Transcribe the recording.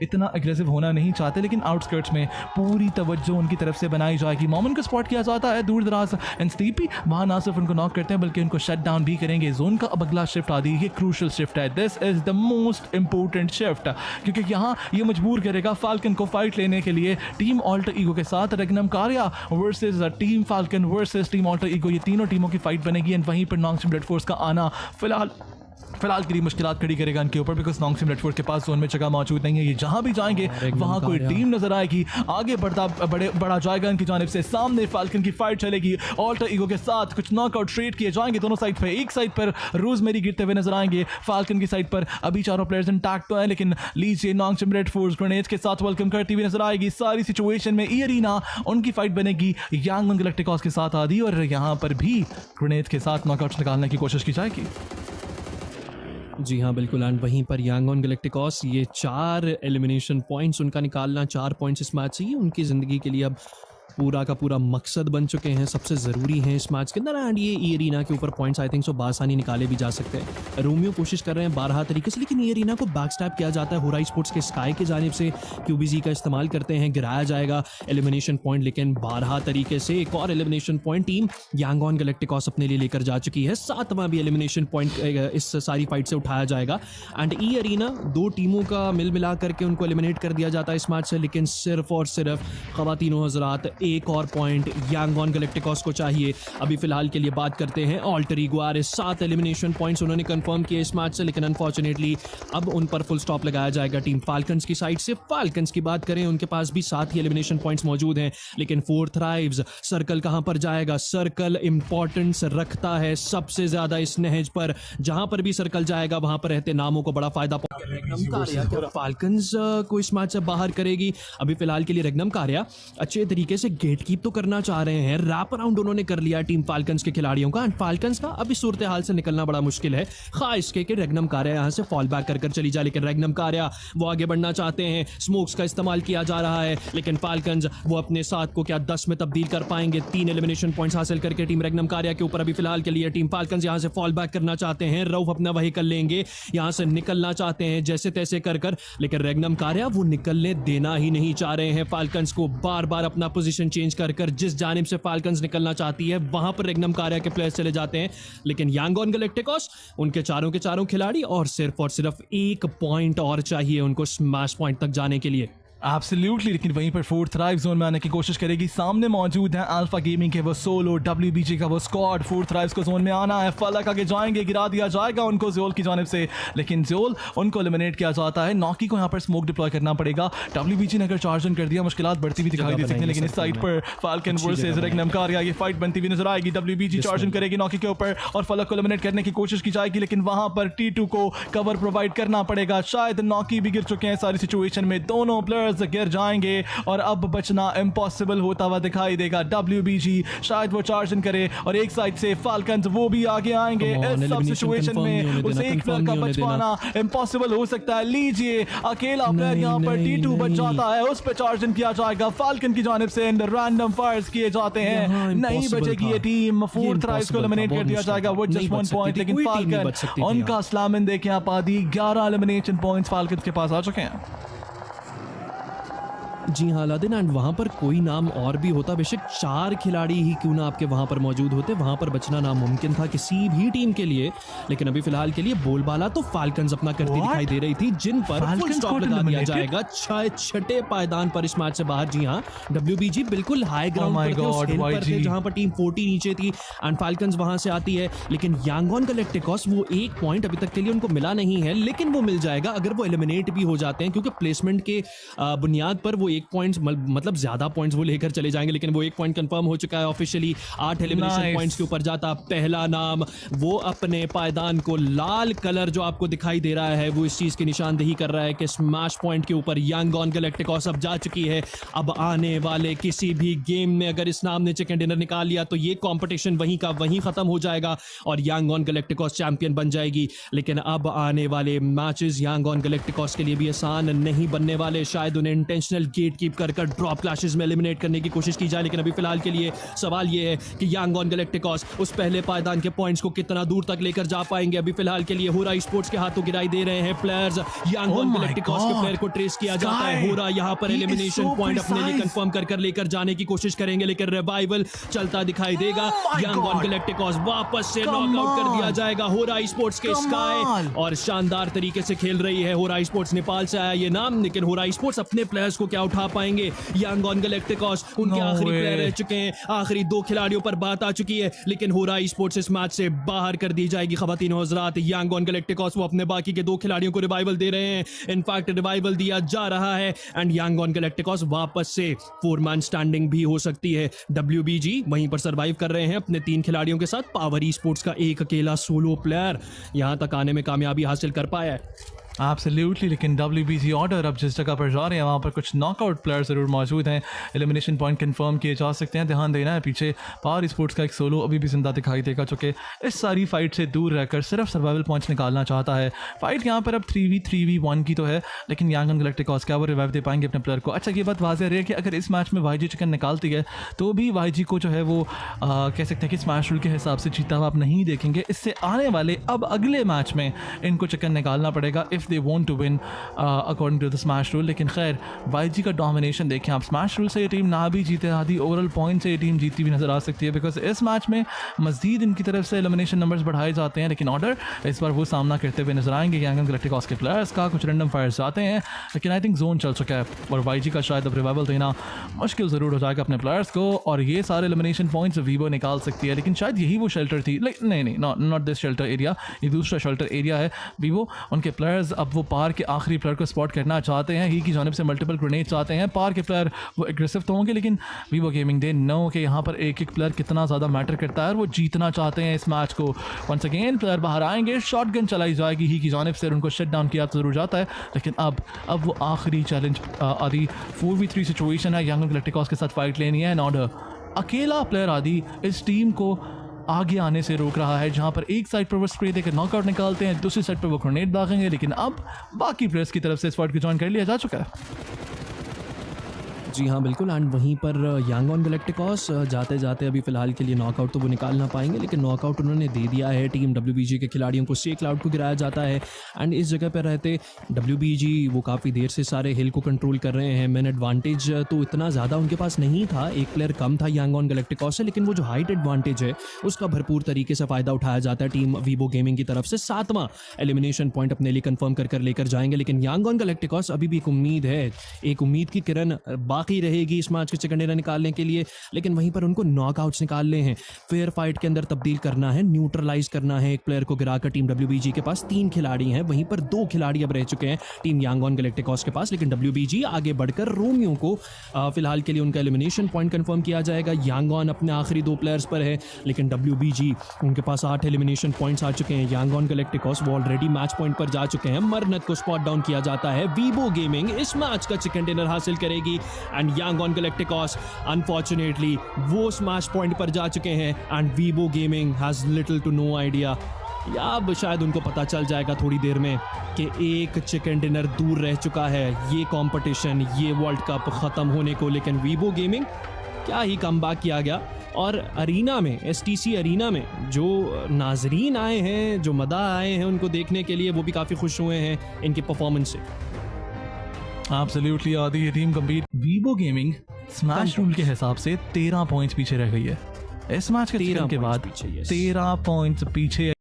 इतना एग्रेसिव होना नहीं चाहते, लेकिन आउटस्कर्ट्स में पूरी तवज्जो उनकी तरफ से बनाई जाएगी। मोमन को स्पॉट किया जाता है दूर दराज, एंड स्टीपी वहाँ ना सिर्फ उनको नॉक करते हैं बल्कि उनको शट डाउन भी करेंगे। जोन का अब अगला शिफ्ट आदि, ये क्रूशल शिफ्ट है, this is the most important shift, क्योंकि यहाँ ये मजबूर करेगा फाल्कन को फाइट लेने के लिए टीम ऑल्टर ईगो के साथ। Regnum Carya versus team Falcon versus team Alter Ego, ये तीनों टीमों की फाइट बनेगी। एंड वहीं पर नॉन ब्लड फोर्स का आना फिलहाल के लिए मुश्किलात खड़ी करेगा इनके ऊपर, बिकॉज नॉन्ग ब्लड फोर्स के पास जोन में जगह मौजूद नहीं है। ये जहां भी जाएंगे वहां कोई टीम नजर आएगी, आगे बढ़ा जाएगा इनकी जानिब से। सामने फाल्कन की फाइट चलेगी ऑल्टर ईगो के साथ, कुछ नॉकआउट ट्रेड किए जाएंगे दोनों साइड पे। एक साइड पर रोजमेरी गिरते हुए नजर आएंगे, फाल्कन की साइड पर अभी चारों प्लेयर्स इंटैक्ट तो है, लेकिन लीजिए नॉन्ग ब्लड फोर्स ग्रेनेड्स के साथ वेलकम करती हुई नजर आएगी। सारी सिचुएशन में ई अरीना उनकी फाइट बनेगी यांगन गैलेक्टिकॉस के साथ आदि, और यहाँ पर भी ग्रेनेड्स के साथ नॉकआउट्स निकालने की कोशिश की जाएगी। जी हाँ बिल्कुल, एंड वहीं पर यांगन गैलेक्टिकॉस, ये 4 एलिमिनेशन पॉइंट्स उनका निकालना, 4 पॉइंट्स इस मैच से ही उनकी ज़िंदगी के लिए अब पूरा का पूरा मकसद बन चुके हैं, सबसे ज़रूरी है इस मैच के अंदर। एंड ये ई अरीना के ऊपर पॉइंट्स आई थिंक सो बासानी निकाले भी जा सकते हैं। रोमियो कोशिश कर रहे हैं 12 तरीके से, लेकिन ई अरीना को बैक स्टैप किया जाता है होराइज स्पोर्ट्स के स्काई की जानिब से। क्यूबीजी का इस्तेमाल करते हैं, गिराया जाएगा एलिमिनेशन पॉइंट, लेकिन 12 तरीके से एक और एलिमिनेशन पॉइंट टीम यांगन गैलेक्टिकॉस अपने लिए लेकर जा चुकी है। 7वां भी एलिमिनेशन पॉइंट इस सारी फाइट से उठाया जाएगा। एंड ई अरीना 2 टीमों का मिल मिला करके उनको एलिमिनेट कर दिया जाता है इस मैच से, लेकिन सिर्फ और सिर्फ ख़वातीनो हज़रात एक और पॉइंट यांगन गैलेक्टिकॉस को चाहिए। अभी फिलहाल के लिए बात करते हैं ऑल्टर ईगो आ रहे 7 एलिमिनेशन पॉइंट्स उन्होंने कंफर्म किए इस मैच से, लेकिन अनफॉर्चुनेटली अब उन पर फुल स्टॉप लगाया जाएगा टीम फाल्कन्स की साइड से। फाल्कन्स की बात करें, उनके पास भी 7 ही एलिमिनेशन पॉइंट्स मौजूद हैं, लेकिन 4 थ्राइव्स। सर्कल कहां पर जाएगा? सर्कल इंपॉर्टेंस रखता है सबसे ज्यादा इस नहज पर, जहां पर भी सर्कल जाएगा वहां पर रहते नामों को बड़ा फायदा पहुंचेगा। फाल्कन्स को इस मैच से बाहर करेगी। अभी फिलहाल के लिए रेग्नम कार्या अच्छे तरीके से गेट कीप तो करना चाह रहे हैं, रैप अराउंड उन्होंने कर लिया टीम फाल्कन्स के खिलाड़ियों का। एंड फाल्कन्स का अभी सूरत हाल से निकलना बड़ा मुश्किल है, खास के रेग्नम कार्या यहां से फॉल बैक कर चली जाए, लेकिन रेग्नम कार्या वो आगे बढ़ना चाहते हैं। स्मोक्स का इस्तेमाल किया जा रहा है, लेकिन फाल्कन्स वो अपने साथ को क्या 10 में तब्दील कर पाएंगे? 3 एलिमिनेशन पॉइंट्स हासिल करके टीम रेग्नम कार्या के ऊपर अभी फिलहाल के लिए टीम फाल्कन्स यहां से फॉल बैक करना चाहते हैं। रऊफ अपना व्हीकल लेंगे, यहां से निकलना चाहते हैं जैसे तैसे कर, लेकिन रेग्नम कार्या वो निकलने देना ही नहीं चाह रहे हैं फाल्कन्स को। बार बार अपना पोजीशन चेंज कर जिस जानिब से फाल्कन्स निकलना चाहती है वहां पर रेग्नम कार्या के प्लेयर्स चले जाते हैं, लेकिन यांगन गैलेक्टिकॉस उनके चारों के चारों खिलाड़ी और सिर्फ 1 पॉइंट और चाहिए उनको स्मैश पॉइंट तक जाने के लिए। एब्सोल्युटली, लेकिन वहीं पर 4th थ्राइव जोन में आने की कोशिश करेगी। सामने मौजूद है अल्फा गेमिंग के वो सोलो, WBG का वो स्क्वाड। 4th थ्राइव्स को जोन में आना है, फलक आगे जाएंगे, गिरा दिया जाएगा उनको ज़ोल की जानिब से, लेकिन ज़ोल उनको एलिमिनेट किया जाता है। नॉकी को यहाँ पर स्मोक डिप्लॉय करना पड़ेगा। WBG ने अगर चार्ज कर दिया मुश्किलात बढ़ती हुई दिखाई दे सकती है, लेकिन इस साइड पर फाल्कन वर्सेस रेग्नम कार्या ये फाइट बनती हुई नजर आएगी। WBG चार्ज करेगी नॉकी के ऊपर और फलक को एलिमिनेट करने की कोशिश की जाएगी, लेकिन वहां पर T2 को कवर प्रोवाइड करना पड़ेगा। शायद नॉकी भी गिर चुके हैं सारी सिचुएशन में, दोनों प्लेयर्स गिर जाएंगे और अब बचना इम्पॉसिबल होता हुआ दिखाई देगा। WBG शायद वो चार्ज करे और एक साइड से फाल्कन्स वो भी आगे आएंगे। इस सब सिचुएशन में उस एक प्लेयर का बच पाना इम्पॉसिबल हो सकता है। लीजिए अकेला प्लेयर यहाँ पर T2 बच जाता है, उस पर चार्ज किया जाएगा फाल्कन की जानिब से, रैंडम फायर्स किए जाते हैं। नहीं बचेगी ये टीम, 4th थ्राइव्स को एलिमिनेट कर दिया जाएगा वो जस्ट 1 पॉइंट, लेकिन फाल्कन उनका स्लामिन देखें आप आदि 11 एलिमिनेशन पॉइंट्स फाल्कन के पास आ चुके हैं। जी हाँ अलादीन, एंड वहाँ पर कोई नाम और भी होता, बेशक 4 खिलाड़ी ही क्यों ना आपके वहाँ पर मौजूद होते, वहाँ पर बचना नामुमकिन था किसी भी टीम के लिए। लेकिन अभी फिलहाल के लिए बोलबाला तो फाल्कन्स अपना करती दिखाई दे रही थी, जिन पर फुल स्टॉप लगा दिया जाएगा 6 पायदान पर इस मैच से बाहर। जी हाँ, WBG बिल्कुल हाई ग्राउंड पर थे जहाँ पर टीम 40 नीचे थी एंड फाल्कन्स वहाँ से आती है, लेकिन यांगन गैलेक्टिकॉस वो 1 पॉइंट अभी तक के लिए उनको मिला नहीं है, लेकिन वो मिल जाएगा अगर वो एलिमिनेट भी हो जाते हैं, क्योंकि प्लेसमेंट के बुनियाद पर वो 1 पॉइंट मतलब ज्यादा पॉइंट्स वो लेकर चले जाएंगे, लेकिन वो 1 पॉइंट कंफर्म हो चुका है ऑफिशियली। 8 एलिमिनेशन पॉइंट्स के ऊपर जाता पहला नाम, वो अपने पायदान को लाल कलर जो आपको दिखाई दे रहा है वो इस चीज की निशानदेही कर रहा है कि स्मैश पॉइंट के ऊपर यांगन गैलेक्टिकॉस अब जा चुकी है। अब आने वाले किसी भी गेम में अगर इस नाम ने चिकन डिनर निकाल लिया तो ये कंपटीशन वहीं का वहीं खत्म हो जाएगा और यांगन गैलेक्टिकॉस चैंपियन बन जाएगी। लेकिन अब आने वाले मैचेस यांगन गैलेक्टिकॉस के लिए भी आसान नहीं बनने वाले, शायद उन्हें इंटेंशनल गेट कीप कर ड्रॉप क्लैशेस में एलिमिनेट करने की कोशिश की जाए, लेकिन अभी फिलहाल के लिए सवाल ये है कि यांगॉन गैलेक्टिकॉस उस पहले पायदान के पॉइंट्स को कितना दूर तक लेकर जा पाएंगे। अभी फिलहाल के लिए होरा स्पोर्ट्स के हाथों गिराई दे रहे हैं प्लेयर्स। यांगॉन गैलेक्टिकॉस के प्लेयर को ट्रेस किया जाता है। होरा यहाँ पर एलिमिनेशन पॉइंट अपने लिए कंफर्म कर लेकर जाने की कोशिश करेंगे, लेकिन रिवाइवल चलता दिखाई देगा। यांगॉन गैलेक्टिकॉस वापस से नॉकआउट कर दिया जाएगा। होरा स्पोर्ट्स के स्काई और शानदार तरीके से खेल रही है। होरा स्पोर्ट्स नेपाल से आया ये नाम, लेकिन होरा स्पोर्ट्स अपने प्लेयर्स को क्या उठा पाएंगे। यांगॉन गैलेक्टिकॉस उनके आखिरी प्लेयर रह चुके हैं, आखिरी 2 खिलाड़ियों पर बात आ चुकी है, लेकिन होरा स्पोर्ट्स इस मैच से बाहर कर दी जाएगी। खवातीन और हज़रात, यांगॉन गैलेक्टिकॉस वो अपने बाकी के 2 खिलाड़ियों को रिवाइवल दे रहे हैं। इनफैक्ट रिवाइवल दिया जा रहा है एंड यांगॉन गैलेक्टिकॉस वापस से 4 मैन स्टैंडिंग भी हो सकती है। WBG वहीं पर सरवाइव कर रहे हैं अपने 3 खिलाड़ियों के साथ। पावर ई स्पोर्ट्स का एक अकेला सोलो प्लेयर यहां तक आने में कामयाबी हासिल कर पाया है। एब्सोल्युटली, लेकिन WBC ऑर्डर अब जिस जगह पर जा रहे हैं वहाँ पर कुछ नॉकआउट प्लेयर ज़रूर मौजूद हैं। एलिमिनेशन पॉइंट कंफर्म किए जा सकते हैं। ध्यान देना है पीछे पावर स्पोर्ट्स का एक सोलो अभी भी जिंदा दिखाई देगा, चूँकि इस सारी फाइट से दूर रहकर सिर्फ सर्वाइवल पॉइंट्स निकालना चाहता है। फाइट यहाँ पर अब 3v1 की तो है, लेकिन यांगॉन गैलेक्टिकॉस क्या वो रिवाइव दे पाएंगे अपने प्लेयर को। अच्छा, ये बात वाज़ेह है कि अगर इस मैच में YG चिकन निकालती है तो भी YG को जो है वो कह सकते हैं कि स्मैश रूल के हिसाब से जीता हुआ आप नहीं देखेंगे। इससे आने वाले अब अगले मैच में इनको चिकन निकालना पड़ेगा if they want to win according to the smash rule. लेकिन खैर YG का डोमिनेशन देखें आप, स्मैश रूल से ये टीम ना भी जीते, आधी ओवरऑल पॉइंट से ये टीम जीती भी नजर आ सकती है, बिकॉज इस मैच में मजीद इनकी तरफ से एलिमिनेशन नंबर्स बढ़ाए जाते हैं। लेकिन ऑर्डर इस बार वो सामना करते हुए नजर आएंगे यांगॉन गैलेक्टिकॉस के प्लेयर्स का। कुछ रैंडम फायर्स आते हैं, लेकिन आई थिंक जोन चल चुका है और YG का शायद अब रिवाइवल देना मुश्किल ज़रूर हो जाएगा अपने प्लेयर्स को, और ये सारे एलिमिनेशन पॉइंट्स वीवो निकाल सकती है। लेकिन शायद यही वो शेल्टर थी, नहीं, नॉट दिस शेल्टर एरिया, ये दूसरा शेल्टर एरिया है। वीवो उनके प्लेयर्स अब वो पार के आखिरी प्लेयर को स्पॉट करना चाहते हैं। ही की जानिब से मल्टीपल ग्रेनेड्स आते हैं। पार के प्लेयर वो एग्रेसिव तो होंगे, लेकिन वीवो गेमिंग दे नो कि यहाँ पर एक प्लेयर कितना ज़्यादा मैटर करता है और वो जीतना चाहते हैं इस मैच को। वंस अगेन प्लेयर बाहर आएंगे, शॉटगन चलाई जाएगी ही की जानिब से, उनको शट डाउन किया ज़रूर जाता है। लेकिन अब वो आखिरी चैलेंज आदि 4v3 सिचुएशन है, यांगॉन गैलेक्टिकॉस के साथ फाइट लेनी है। एंड ऑर्डर अकेला प्लेयर आदि इस टीम को आगे आने से रोक रहा है, जहां पर एक साइड पर वो स्प्रे देकर नॉकआउट निकालते हैं, दूसरी साइड पर वो ग्रेनेड दागेंगे। लेकिन अब बाकी प्लेयर्स की तरफ से इस फाइट को ज्वाइन कर लिया जा चुका है। जी हाँ बिल्कुल, एंड वहीं पर यांगॉन गैलेक्टिकॉस जाते जाते अभी फिलहाल के लिए नॉकआउट तो वो निकाल ना पाएंगे, लेकिन नॉकआउट उन्होंने दे दिया है। टीम WBG के खिलाड़ियों को स्टे क्लाउड को गिराया जाता है एंड इस जगह पर रहते WBG वो काफ़ी देर से सारे हिल को कंट्रोल कर रहे हैं। मैन एडवांटेज तो इतना ज़्यादा उनके पास नहीं था, एक प्लेयर कम था यांगॉन गैलेक्टिकॉस से, लेकिन वो जो हाइट एडवांटेज है उसका भरपूर तरीके से फ़ायदा उठाया जाता है टीम वीवो गेमिंग की तरफ से। 7वां एलिमिनेशन पॉइंट अपने लिए कंफर्म कर लेकर जाएंगे, लेकिन यांगॉन गैलेक्टिकॉस अभी भी एक उम्मीद है, एक उम्मीद की किरण बाकी रहेगी इस मैच के चिकन डिनर निकालने के लिए। लेकिन वहीं पर उनको नॉकआउट्स निकालने हैं, फेयर फाइट के अंदर तब्दील करना है, न्यूट्रलाइज करना है एक प्लेयर को गिराकर। टीम WBG के पास 3 खिलाड़ी हैं, वहीं पर 2 खिलाड़ी अब रह चुके हैं टीम यांगॉन गैलेक्टिकॉस के पास। लेकिन WBG आगे बढ़कर रोमियो को फिलहाल के लिए उनका एलिमिनेशन पॉइंट कंफर्म किया जाएगा। यांगॉन अपने आखिरी 2 प्लेयर्स पर है, लेकिन WBG उनके पास 8 एलिमिनेशन पॉइंट्स आ चुके हैं। यांगॉन गैलेक्टिकॉस वो ऑलरेडी मैच पॉइंट पर जा चुके हैं। मरनत को स्पॉट डाउन किया जाता है। वीवो गेमिंग इस मैच का चिकन डिनर हासिल करेगी एंड यांगॉन गैलेक्टिकॉस अनफॉर्चुनेटली वो स्मैश पॉइंट पर जा चुके हैं and Vivo gaming has little to no idea, या अब शायद उनको पता चल जाएगा थोड़ी देर में कि एक चिकन डिनर दूर रह चुका है ये कंपटीशन, ये वर्ल्ड कप ख़त्म होने को। लेकिन वीवो गेमिंग क्या ही कमबैक किया गया, और अरीना में STC अरीना में जो नाजरीन आए हैं, जो मदा आए हैं उनको देखने के लिए, वो भी काफ़ी खुश हुए हैं इनकी परफॉर्मेंस से। एब्सोल्युटली आदि ये team complete. Vivo gaming smash rule के हिसाब से 13 पॉइंट्स पीछे रह गई है इस मैच के बाद, 13 पॉइंट्स पीछे